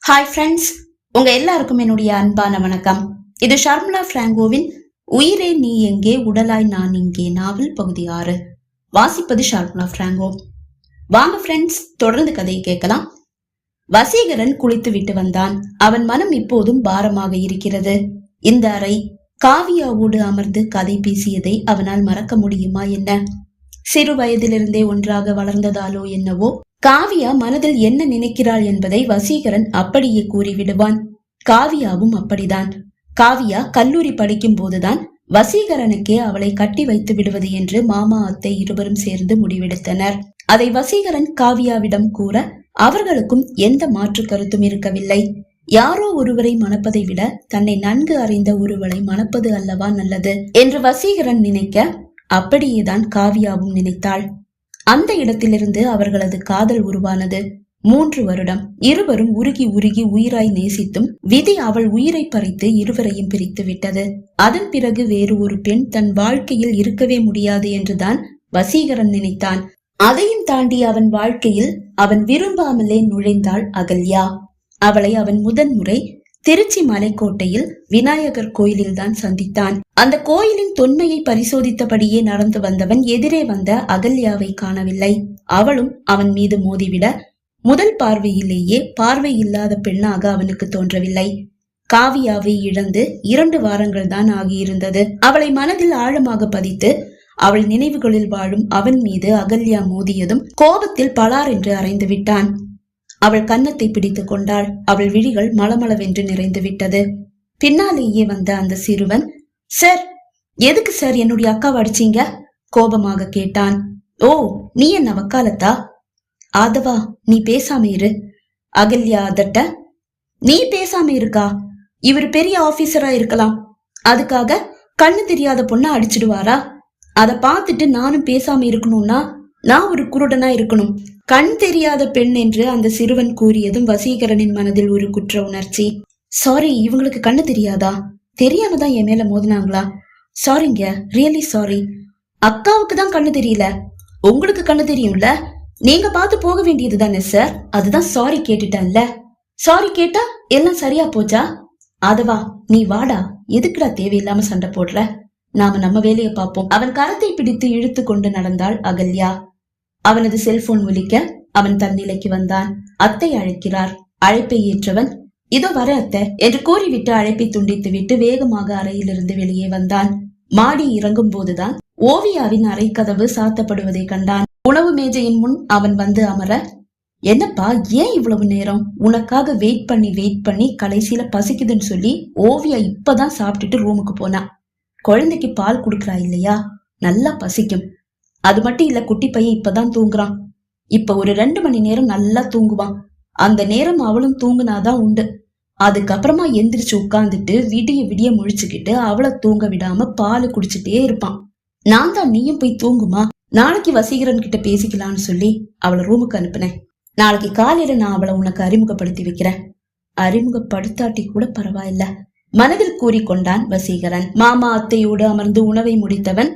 Hi friends, உங்க எல்லாருக்கும் என்னுடைய அன்பான வணக்கம். இது ஷர்மிளா பிராங்கோவின் உயிரே நீ எங்கே உடலாய் நான் இங்கே நாவல் பகுதி 6. வாசிப்பது ஷர்மிளா பிராங்கோ. வாங்க ஃப்ரெண்ட்ஸ், தொடர்ந்து கதையை கேட்கலாம். வசீகரன் குளித்து விட்டு வந்தான். அவன் மனம் இப்போதும் பாரமாக இருக்கிறது. இந்த அறை காவியாவோடு அமர்ந்து கதை பேசியதை அவனால் மறக்க முடியுமா என்ன? சிறு வயதிலிருந்தே ஒன்றாக வளர்ந்ததாலோ என்னவோ, காவியா மனதில் என்ன நினைக்கிறாள் என்பதை வசீகரன் அப்படியே கூறிவிடுவான். காவியாவும் அப்படிதான். காவியா கல்லூரி படிக்கும் போதுதான் வசீகரனுக்கே அவளை கட்டி வைத்து விடுவது என்று மாமா அத்தை இருவரும் சேர்ந்து முடிவெடுத்தனர். அதை வசீகரன் காவியாவிடம் கூற அவர்களுக்கும் எந்த மாற்று கருத்தும் இருக்கவில்லை. யாரோ ஒருவரை மணப்பதை விட தன்னை நன்கு அறிந்த ஒருவரை மணப்பது அல்லவா நல்லது என்று வசீகரன் நினைக்க, அப்படியேதான் காவியாவும் நினைத்தாள். அந்த இடத்திலிருந்து அவர்களது காதல் உருவானது. 3 வருடம் இருவரும் உருகி உருகி உயிராய் நேசித்தும் விதி அவள் உயிரை பறித்து இருவரையும் பிரித்து விட்டது. அதன் பிறகு வேறு ஒரு பெண் தன் வாழ்க்கையில் இருக்கவே முடியாது என்றுதான் வசீகரன் நினைத்தான். அதையும் தாண்டி அவன் வாழ்க்கையில் அவன் விரும்பாமலே நுழைந்தாள் அகல்யா. அவளை அவன் முதன்முறை திருச்சி மலைக்கோட்டையில் விநாயகர் கோயிலில் தான் சந்தித்தான். அந்த கோயிலின் தொன்மையை பரிசோதித்தபடியே நடந்து வந்தவன் எதிரே வந்த அகல்யாவை காணவில்லை. அவளும் அவன் மீது மோதிவிட முதல் பார்வையிலேயே பார்வை இல்லாத பெண்ணாக அவனுக்கு தோன்றவில்லை. காவியாவை இழந்து 2 வாரங்கள் தான் ஆகியிருந்தது. அவளை மனதில் ஆழமாக பதித்து அவள் நினைவுகளில் வாழும் அவன் மீது அகல்யா மோதியதும் கோபத்தில் பலார் என்று அறைந்து விட்டான். அவள் கன்னத்தை பிடித்துக் கொண்டாள். அவள் விழிகள் மளமளவென்று நிறைந்து விட்டது. பின்னாலேயே வந்த அந்த சிறுவன், சார், எதுக்கு சார் என்னுடைய அக்காவை அடிச்சீங்க? கோபமாக கேட்டான். ஓ, நீ என்ன வக்காலத்தா? ஆதவா, நீ பேசாம இரு. அகல்யா அதட்ட. நீ பேசாம இருக்கா? இவர் பெரிய ஆபீசரா இருக்கலாம், அதுக்காக கண்ணு தெரியாத பொண்ண அடிச்சிடுவாரா? அதை பார்த்துட்டு நானும் பேசாம இருக்கணும்னா நான் ஒரு குருடனா இருக்கணும். கண் தெரியாத பெண் என்று அந்த சிறுவன் கூறியதும் வசீகரனின் மனதில் ஒரு குற்ற உணர்ச்சி. சாரி, இவங்களுக்கு கண்ணு தெரியாதா? தெரியாம தான் என் மேல மோதினாங்களா? சாரிங்க, ரியலி சாரி. அக்காவுக்கு தான் கண்ணு தெரியல, உங்களுக்கு கண்ணு தெரியும்ல, நீங்க பார்த்து போக வேண்டியது தானே சார். அதுதான் சாரி கேட்டுட்டேன்ல. சாரி கேட்டா எல்லாம் சரியா போச்சா? அதவா, நீ வாடா, எதுக்குடா தேவையில்லாம சண்டை போடுற? நாம நம்ம வேலையை பார்ப்போம். அவன் கரத்தை பிடித்து இழுத்து கொண்டு நடந்தாள் அகல்யா. அவனது செல்போன் ஒலிக்க அவன் தன் நிலைக்கு வந்தான். அத்தை அழைக்கிறார். அழைப்பை ஏற்றவன், இதோ வர அத்தை என்று கூறிவிட்டு அழைப்பை துண்டித்து விட்டு வேகமாக அறையிலிருந்து வெளியே வந்தான். மாடி இறங்கும் போதுதான் ஓவியாவின் அறை கதவு சாத்தப்படுவதை கண்டான். உணவு மேஜையின் முன் அவன் வந்து அமர, என்னப்பா ஏன் இவ்வளவு நேரம்? உனக்காக வெயிட் பண்ணி கடைசியில பசிக்குதுன்னு சொல்லி ஓவியா இப்பதான் சாப்பிட்டுட்டு ரூமுக்கு போனா. குழந்தைக்கு பால் குடுக்கறா இல்லையா, நல்லா பசிக்கும். அது மட்டும் இல்ல, குட்டி பையன் இப்பதான் தூங்குறான். இப்ப ஒரு 2 மணி நேரம் நல்லா தூங்குவான். அந்த நேரம் அவளும் தூங்குனாதான் உண்டு. அதுக்கப்புறமா எந்திரிச்சு உட்கார்ந்துட்டு விடிய விடிய முழிச்சுக்கிட்டு அவளை தூங்க விடாம பால் குடிச்சுட்டே இருப்பான். நான் தான் நீயும் போய் தூங்குமா, நாளைக்கு வசீகரன் கிட்ட பேசிக்கலாம்னு சொல்லி அவளை ரூமுக்கு அனுப்பினேன். நாளைக்கு காலையில நான் அவளை உனக்கு அறிமுகப்படுத்தி வைக்கிறேன். அறிமுகப்படுத்தாட்டி கூட பரவாயில்ல, மனதில் கூறிக்கொண்டான் வசீகரன். மாமா அத்தையோடு அமர்ந்து உணவை முடித்தவன்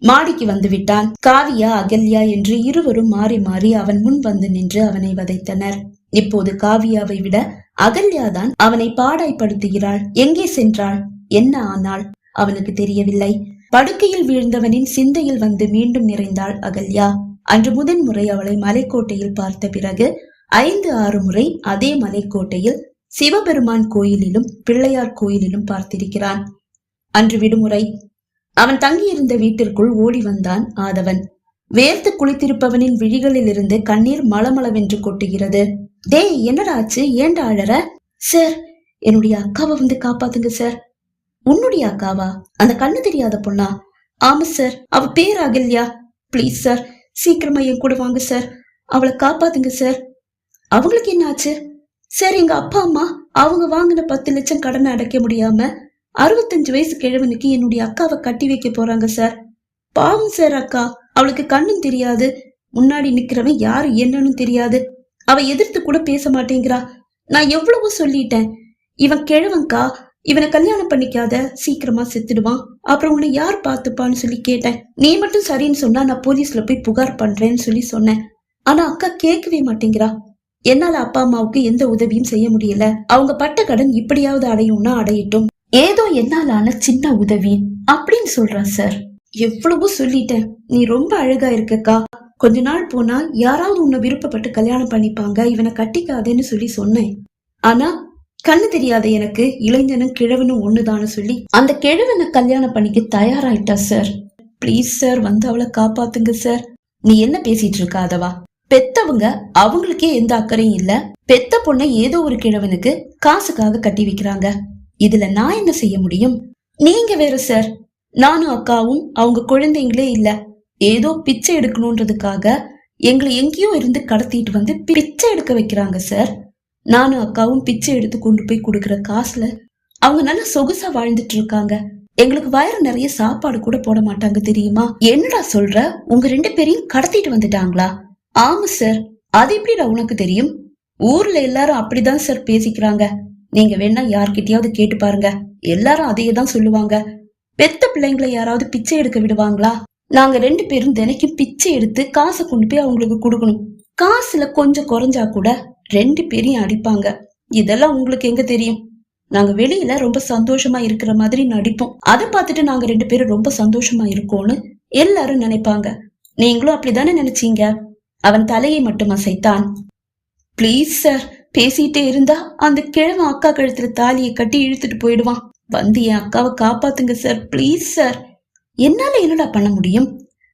மாடிக்கு வந்து விட்டான். காவியா, அகல்யா என்று இருவரும் மாறி மாறி அவன் முன் வந்து நின்று அவனை வதைத்தனர். இப்போது காவியாவை விட அகல்யாதான் அவனை பாடாய்படுத்துகிறாள். எங்கே சென்றாள், என்ன ஆனாள் அவனுக்கு தெரியவில்லை. படுக்கையில் வீழ்ந்தவனின் சிந்தையில் வந்து மீண்டும் நிறைந்தாள் அகல்யா. அன்று முதன்முறை அவளை மலைக்கோட்டையில் பார்த்த பிறகு 5-6 முறை அதே மலைக்கோட்டையில் சிவபெருமான் கோயிலிலும் பிள்ளையார் கோயிலிலும் பார்த்திருக்கிறான். அன்று விடுமுறை. அவன் தங்கியிருந்த வீட்டிற்குள் ஓடி வந்தான் ஆதவன். வேர்த்து குளித்திருப்பவனின் விழிகளில் இருந்து கண்ணீர் மளமளவென்று கொட்டுகிறது. டேய், என்னடா ஆச்சு? ஏண்டா அழற? சார், என்னுடைய அக்காவை வந்து காப்பாத்துங்க சார். உன்னுடைய அக்காவா? அந்த கண்ணு தெரியாத பொண்ணா? ஆமா சார், அவ பேர் அகல்யா. பிளீஸ் சார், சீக்கிரமா என் கூட வாங்க சார், அவளை காப்பாத்துங்க சார். அவங்களுக்கு என்ன ஆச்சு சார்? எங்க அப்பா அம்மா அவங்க வாங்கின 10 லட்சம் கடனை அடைக்க முடியாம 65 வயசு கிழவனுக்கு என்னுடைய அக்காவை கட்டி வைக்க போறாங்க சார். பாவம் சார், அக்கா அவளுக்கு கண்ணும் தெரியாது, முன்னாடி நிக்கிறவன் யாரு என்னன்னு தெரியாது, அவ எதிர்த்து கூட பேச மாட்டேங்கிறா. நான் எவ்வளவோ சொல்லிட்டேன், இவன் கிழவன்கா, இவனை கல்யாணம் பண்ணிக்காத, சீக்கிரமா செத்துடுவான், அப்புறம் உன்னை யார் பாத்துப்பான்னு சொல்லி கேட்டேன். நீ மட்டும் சரின்னு சொன்னா நான் போலீஸ்ல போய் புகார் பண்றேன்னு சொல்லி சொன்னேன். ஆனா அக்கா கேட்கவே மாட்டேங்கிறா. என்னால அப்பா அம்மாவுக்கு எந்த உதவியும் செய்ய முடியல. அவங்க பட்ட கடன் இப்படியாவது அடையும்னா அடையட்டும். ஏதோ என்னாலான சின்ன உதவி அப்படின்னு சொல்றான் சார். எவ்வளவோ சொல்லிட்டேன், நீ ரொம்ப அழகா இருக்கக்கா, கொஞ்ச நாள் போனா யாராவது உன்னை விருப்பப்பட்டு கல்யாணம் பண்ணிப்பாங்க, இவனை கட்டிக்காதேன்னு சொல்லி சொன்னேன். ஆனா கண்ணு தெரியாத எனக்கு இளைஞனும் கிழவனும் ஒண்ணுதான்னு சொல்லி அந்த கிழவனை கல்யாணம் பண்ணிக்க தயாராயிட்டா சார். பிளீஸ் சார், வந்து அவளை காப்பாத்துங்க சார். நீ என்ன பேசிட்டு இருக்காதவா? பெத்தவங்க அவங்களுக்கே எந்த அக்கறையும் இல்ல, பெத்த பொண்ணை ஏதோ ஒரு கிழவனுக்கு காசுக்காக கட்டி வைக்கிறாங்க. இதுல நான் என்ன செய்ய முடியும்? நீங்க வேற சார், நானும் அக்காவும் அவங்க குழந்தைங்களே இல்ல, ஏதோ பிச்சை எடுக்கணும்ன்றதுக்காக எங்களை எங்கேயோ இருந்து கடத்திட்டு வந்து பிச்சை எடுக்க வைக்கிறாங்க சார். நானும் அக்காவும் பிச்சை எடுத்து கொண்டு போய் கொடுக்கற காசுல அவங்க நல்லா சொகுசா வாழ்ந்துட்டு இருக்காங்க. எங்களுக்கு வயிறு நிறைய சாப்பாடு கூட போட மாட்டாங்க தெரியுமா? என்னடா சொல்ற? உங்க 2 பேரையும் கடத்திட்டு வந்துட்டாங்களா? ஆமா சார். அது எப்படிடா உனக்கு தெரியும்? ஊர்ல எல்லாரும் அப்படிதான் சார் பேசிக்கிறாங்க. நீங்க வேணா யார்கிட்டயாவது கேட்டு பாருங்க, எல்லாரும் அதையே தான் சொல்லுவாங்க. பெத்த பிள்ளைங்களை யாராவது பிச்சை எடுக்க விடுவாங்களா? நாங்க 2 பேரும் தினைக்கும் பிச்சை எடுத்து காசை கொண்டு போய் அவங்களுக்கு கொடுக்கணும். காசுல கொஞ்சம் குறைஞ்சா கூட 2 பேரையும் அடிப்பாங்க. இதெல்லாம் உங்களுக்கு எங்க தெரியும்? நாங்க வெளியில ரொம்ப சந்தோஷமா இருக்கிற மாதிரி நடிப்போம். அதை பார்த்துட்டு நாங்க 2 பேரும் ரொம்ப சந்தோஷமா இருக்கோம்னு எல்லாரும் நினைப்பாங்க. நீங்களும் அப்படித்தானே நினைச்சீங்க? அவன் தலையை மட்டும் அசைத்தான். பிளீஸ் சார், பேசிட்டே இருந்தா அந்த கிழவன் அக்கா கழுத்துல தாலியை கட்டி இழுத்துட்டு போயிடுவான். வந்து என் அக்காவை காப்பாத்துங்க சார், பிளீஸ் சார். என்னால என்னடா பண்ண முடியும்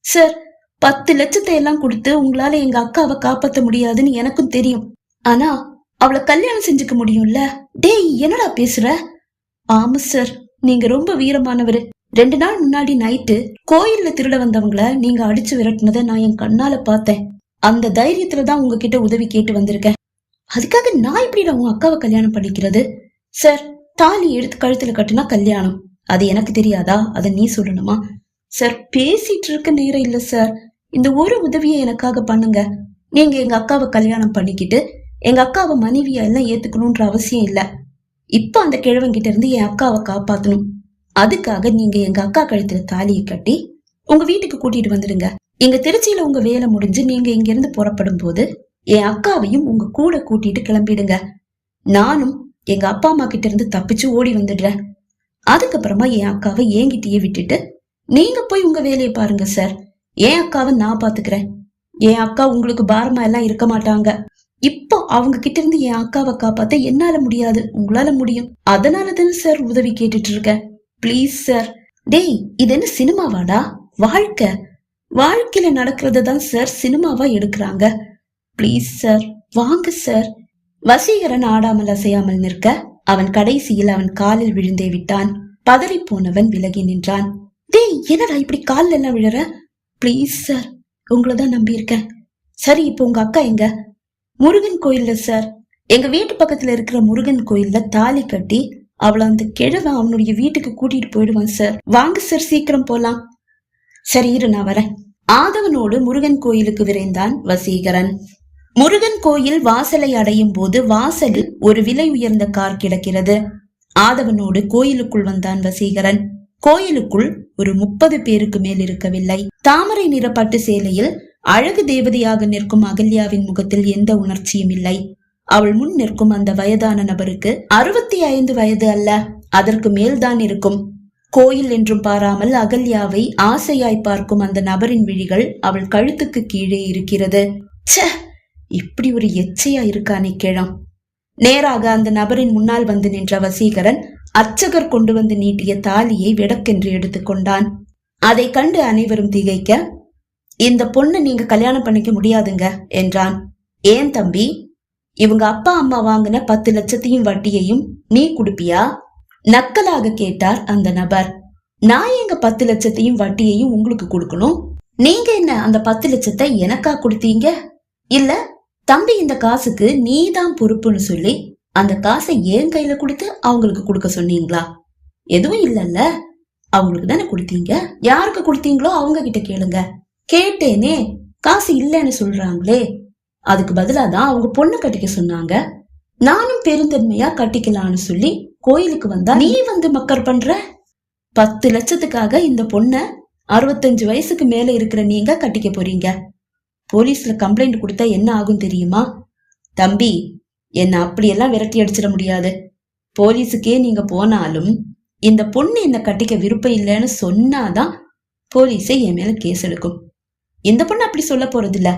சார்? 10 லட்சத்தை எல்லாம் கொடுத்து உங்களால எங்க அக்காவை காப்பாத்த முடியாதுன்னு எனக்கும் தெரியும். ஆனா அவளை கல்யாணம் செஞ்சுக்க முடியும்ல? டேய், என்னடா பேசுற? ஆமா சார், நீங்க ரொம்ப வீரமானவரு. 2 நாள் முன்னாடி நைட்டு கோயில்ல திருட வந்தவங்கள நீங்க அடிச்சு விரட்டினதை நான் என் கண்ணால பார்த்தேன். அந்த தைரியத்துலதான் உங்ககிட்ட உதவி கேட்டு வந்திருக்கேன். அதுக்காக நான் எப்படிடா உங்க அக்காவை கல்யாணம் பண்ணிக்கிறது? சார், தாலி எடுத்து கழுத்துல கட்டுனா கல்யாணம், அது எனக்கு தெரியாதா? அதை நீ சொல்லணுமா? சார், பேசிட்டு இருக்க நேரம் இல்ல சார். இந்த ஒரு உதவியை எனக்காக பண்ணுங்க. நீங்க எங்க அக்காவை கல்யாணம் பண்ணிக்கிட்டு எங்க அக்காவை மனைவியா எல்லாம் ஏத்துக்கணும்ன்ற அவசியம் இல்ல. இப்ப அந்த கிழவன்கிட்ட இருந்து என் அக்காவை காப்பாத்தணும். அதுக்காக நீங்க எங்க அக்கா கழுத்துல தாலியை கட்டி உங்க வீட்டுக்கு கூட்டிட்டு வந்துடுங்க. இங்க திருச்சியில உங்க வேலை முடிஞ்சு நீங்க இங்க இருந்து புறப்படும் போது என் அக்காவையும் உங்க கூட கூட்டிட்டு கிளம்பிடுங்க. நானும் எங்க அப்பா அம்மா கிட்ட இருந்து தப்பிச்சு ஓடி வந்துடுறேன். அதுக்கப்புறமா என் அக்காவை என்கிட்டயே விட்டுட்டு நீங்க போய் உங்க வேலையை பாருங்க சார். என் அக்காவை நான் பாத்துக்கிறேன். என் அக்கா உங்களுக்கு பாரமா எல்லாம் இருக்க மாட்டாங்க. இப்போ அவங்க கிட்ட இருந்து என் அக்காவை காப்பாத்த என்னால முடியாது, உங்களால முடியும். அதனாலதானே சார் உதவி கேட்டுட்டு இருக்கேன். Please sir. டேய், இது என்ன சினிமாவாடா? வாழ்க்கையில நடக்கிறதான் சார் சினிமாவா எடுக்கிறாங்க. பிளீஸ் சார், வாங்க சார். வசீகரன் ஆடாமல் அசையாமல் நிற்க அவன் கடைசியில் அவன் காலில் விழுந்தே விட்டான். பதறி போனவன் விலகி நின்றான். டேய், என்னடா இப்படி காலில் எல்லாம் விழுற? பிளீஸ் சார், உங்களதான் நம்பி இருக்கேன். சரி, இப்போ உங்க அக்கா எங்க? முருகன் கோயில்ல சார். எங்க வீட்டு பக்கத்துல இருக்கிற முருகன் கோயில்ல தாலி கட்டி அவளை அந்த கிழவன் அவனுடைய வீட்டுக்கு கூட்டிட்டு போயிடுவான் சார். வாங்க சார், சீக்கிரம் போலாம். சரி இரு, நான் வரேன். ஆதவனோடு முருகன் கோயிலுக்கு விரைந்தான் வசீகரன். முருகன் கோயில் வாசலை அடையும் போது வாசலில் ஒரு விலை உயர்ந்த கார் கிடக்கிறது. ஆதவனோடு கோயிலுக்குள் வந்தான் வசீகரன். கோயிலுக்குள் ஒரு 30 பேருக்கு மேல் இருக்கவில்லை. தாமரை நிற பட்டு சேலையில் அழகு தேவதையாக நிற்கும் அகல்யாவின் முகத்தில் எந்த உணர்ச்சியும் இல்லை. அவள் முன் நிற்கும் அந்த வயதான நபருக்கு 65 வயது அல்ல, அதற்கு மேல்தான் இருக்கும். கோயில் என்றும் பாராமல் அகல்யாவை ஆசையாய் பார்க்கும் அந்த நபரின் விழிகள் அவள் கழுத்துக்கு கீழே இருக்கிறது. ச்சே, இப்படி ஒரு எச்சையா இருக்கானே கிழம். நேராக அந்த நபரின் முன்னால் வந்து நின்ற வசீகரன் அர்ச்சகர் கொண்டு வந்து நீட்டிய தாலியை விடக்கென்று எடுத்துக்கொண்டான். அதை கண்டு அனைவரும் திகைக்க, இந்த பொண்ணு நீங்க கல்யாணம் பண்ணிக்க முடியாதுங்க என்றான். ஏன் தம்பி, இவங்க அப்பா அம்மா வாங்கின 10 லட்சத்தையும் வட்டியையும் நீ குடுப்பியா? நக்கலாக கேட்டார் அந்த நபர். நான் எங்க 10 லட்சத்தையும் வட்டியையும் உங்களுக்கு கொடுக்கணும்? நீங்க என்ன அந்த 10 லட்சத்தை எனக்கா கொடுத்தீங்க? இல்ல தம்பி, இந்த காசுக்கு நீதான் பொறுப்புன்னு சொல்லி அந்த காசை என் கையில கொடுத்து அவங்களுக்கு கொடுக்க சொன்னீங்களா? எதுவும் இல்லல்ல, அவங்களுக்கு தானே கொடுத்தீங்க. யாருக்கு கொடுத்தீங்களோ அவங்க கிட்ட கேளுங்க. கேட்டேனே, காசு இல்லைன்னு சொல்றாங்களே. அதுக்கு பதிலாதான் அவங்க பொண்ணு கட்டிக்க சொன்னாங்க. நானும் பெருந்தன்மையா கட்டிக்கலான்னு சொல்லி கோயிலுக்கு வந்தா நீ வந்து மக்கர் பண்ற. 10 லட்சத்துக்காக இந்த பொண்ண 65 வயசுக்கு மேல இருக்கிற நீங்க கட்டிக்க போறீங்க. போலீஸ்ல கம்ப்ளைண்ட் கொடுத்தா என்ன ஆகும் தெரியுமா? தம்பி, என்ன அப்படியெல்லாம் விரட்டி அடிச்சிட முடியாது. போலீஸுக்கே நீங்க போனாலும் இந்த பொண்ணு என்ன கட்டிக்க விருப்பம் இல்லைன்னு சொன்னாதான் போலீஸே என் மேல கேஸ் எடுக்கும். இந்த பொண்ணு அப்படி சொல்ல போறது இல்ல.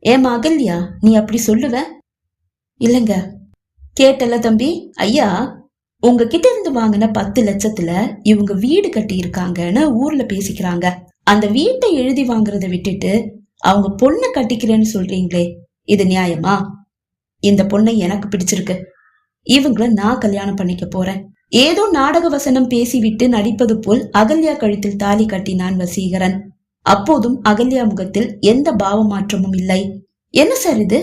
ஏன் அகல்யா, நீ அப்படி சொல்லுவ? இல்லங்க. கேட்டல தம்பி, ஐயா உங்ககிட்ட இருந்து வாங்கின 10 லட்சத்துல இவங்க வீடு கட்டி இருக்காங்கன்னு ஊர்ல பேசிக்கிறாங்க. அந்த வீட்டை எழுதி வாங்குறத விட்டுட்டு அவங்க பொண்ணு கட்டிக்கிறேன்னு சொல்றீங்களே, இது நியாயமா? இந்த பொண்ணை எனக்கு பிடிச்சிருக்கு. இவங்கள நான் கல்யாணம் பண்ணிக்க போறேன். ஏதோ நாடக வசனம் பேசிவிட்டு நடிப்பது போல் அகல்யா கழுத்தில் தாலி கட்டினான் வசீகரன். அப்போதும் அகல்யா முகத்தில் எந்த பாவ மாற்றமும் இல்லை. என்ன சார் இது?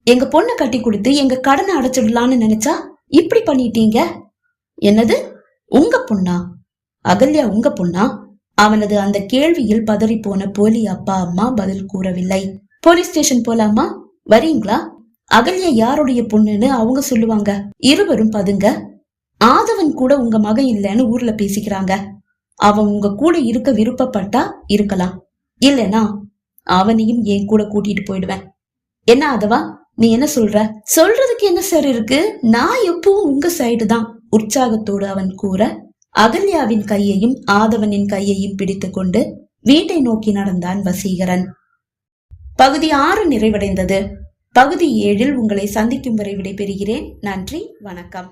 எங்க பொண்ணை கட்டி கொடுத்து எங்க கடனை அடைச்சிடலான்னு நினைச்சா இப்படி பண்ணிட்டீங்க. என்னது, உங்க பொண்ணா? அகல்யா உங்க பொண்ணா? அவனது அந்த கேள்வியில் பதறி போன போலி அப்பா அம்மா பதில் கூறவில்லை. போலீஸ் ஸ்டேஷன் போலாமா? வரீங்களா? அகல்யா யாருடைய பொண்ணுன்னு அவங்க சொல்லுவாங்க. இருவரும் பதுங்க. ஆதவன் கூட உங்க மகன் இல்லைன்னு ஊர்ல பேசிக்கிறாங்க. அவன் உங்க கூட இருக்க விருப்பப்பட்டா இருக்கலாம், இல்லனா அவனையும் என் கூட கூட்டிட்டு போயிடுவேன். என்ன ஆதவா, நீ என்ன சொல்ற? சொல்றதுக்கு என்ன சார் இருக்கு? நான் எப்பவும் உங்க சைடு தான், உற்சாகத்தோடு அவன் கூற அகல்யாவின் கையையும் ஆதவனின் கையையும் பிடித்து கொண்டு வீட்டை நோக்கி நடந்தான் வசீகரன். பகுதி 6 நிறைவடைந்தது. பகுதி 7 உங்களை சந்திக்கும் வரை விடைபெறுகிறேன். நன்றி, வணக்கம்.